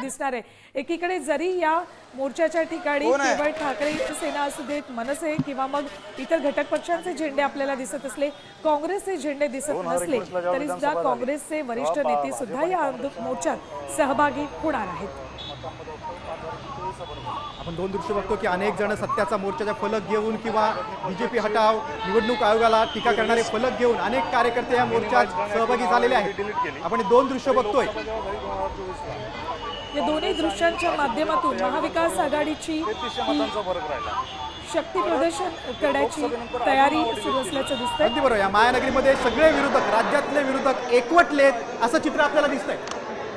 दिसणार आहे। एकीकडे जरी या मोर्चाच्या ठिकाणी केवळ ठाकरे सेना असू देत, मनसे किंवा मग इतर घटक पक्षांचे झेंडे आपल्याला दिसत असले, काँग्रेसचे झेंडे दिसत नसले तरी सुद्धा काँग्रेसचे वरिष्ठ नेते सुद्धा या मोर्चात सहभागी होणार आहेत। आपण दोन दृश्य बघतो की अनेक जण सत्याचा मोर्चाचा फलक घेऊन किंवा बीजेपी हटाव, निवडणूक आयोगाला टीका करणारे फलक घेऊन अनेक कार्यकर्ते या मोर्चात सहभागी झालेले आहेत। आपण दोन दृश्य बघतोय। या दोन्ही दृश्यांच्या माध्यमातून महाविकास आघाडीची शक्ती प्रदर्शन करण्याची तयारी सुरू असल्याचं दिसतंय। अगदी बरोबर, या मायानगरीमध्ये सगळे विरोधक, राज्यातले विरोधक एकवटलेत असं चित्र आपल्याला दिसतंय।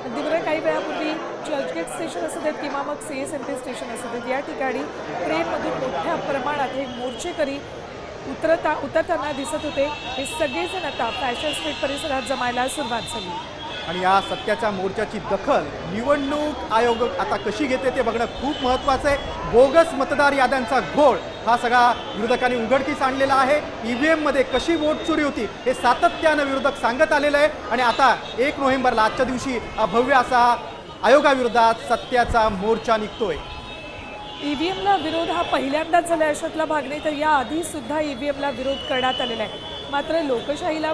अगदी बरं, काही वेळापूर्वी चर्चगेट स्टेशन असू देत किंवा मग CSMT स्टेशन असू देत, या ठिकाणी ट्रेनमधून मोठ्या प्रमाणात हे मोर्चेकरी उतरताना दिसत होते। हे सगळेजण आता फॅशन स्ट्रीट परिसरात जमायला सुरुवात झाली आणि या सत्याच्या मोर्चाची दखल निवडणूक आयोग आता कशी घेते ते बघणं खूप महत्त्वाचं आहे। बोगस मतदार याद्यांचा घोळ हा सगळा विरोधकांनी उघडकीस आणलेला आहे। EVM मध्ये कशी वोट चोरी होती हे सातत्यानं विरोधक सांगत आलेलं आहे आणि आता 1 नोव्हेंबरला आजच्या दिवशी भव्य असा आयोगाविरोधात सत्याचा मोर्चा निघतोय। EVM ला विरोध हा पहिल्यांदाच झाला अशातला भाग नाही, तर याआधी सुद्धा EVM ला विरोध करण्यात आलेला आहे। मात्र लोकशाहीला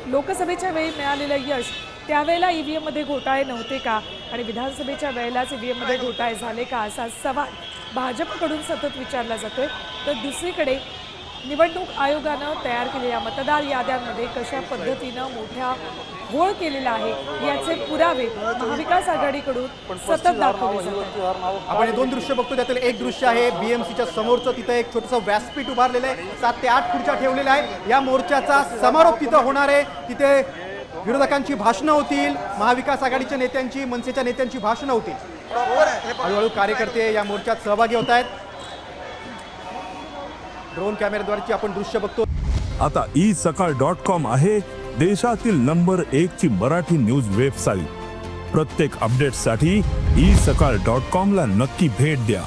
लोकसभेच्या वेळी मिळालेलं यश त्यावेळेला EVM मध्ये घोटाळे नव्हते का आणि विधानसभेच्या वेळेलाच EVM मध्ये घोटाळे झाले का असा सवाल भाजपकडून सतत विचारला जातोय। तर दुसरीकडे निवडणूक आयोगानं तयार केलेल्या मतदार याद्यांमध्ये कशा पद्धतीनं मोठा घोळ केलेला आहे याचे पुरावे महाविकास आघाडीकडून सतत दाखवले जातात। आपण हे दोन दृश्य बघतो, त्यातील एक दृश्य आहे BMCच्या समोरचं, तिथं एक छोटंसं व्यासपीठ उभारलेलं आहे, 7 ते 8 खुर्च्या ठेवलेल्या आहे। या मोर्चाचा समारोप तिथं होणार आहे, तिथे विरोधकांची भाषणं होतील, महाविकास आघाडीच्या नेत्यांची, मनसेच्या नेत्यांची भाषणं होतील। हळूहळू कार्यकर्ते या मोर्चात सहभागी होत आहेत। ड्रोन कॅमेराद्वारे आपण दृश्य बघतो। आता isakal.com आहे देशातील नंबर 1 ची मराठी न्यूज वेबसाईट। प्रत्येक अपडेटसाठी isakal.com ला नक्की भेट द्या।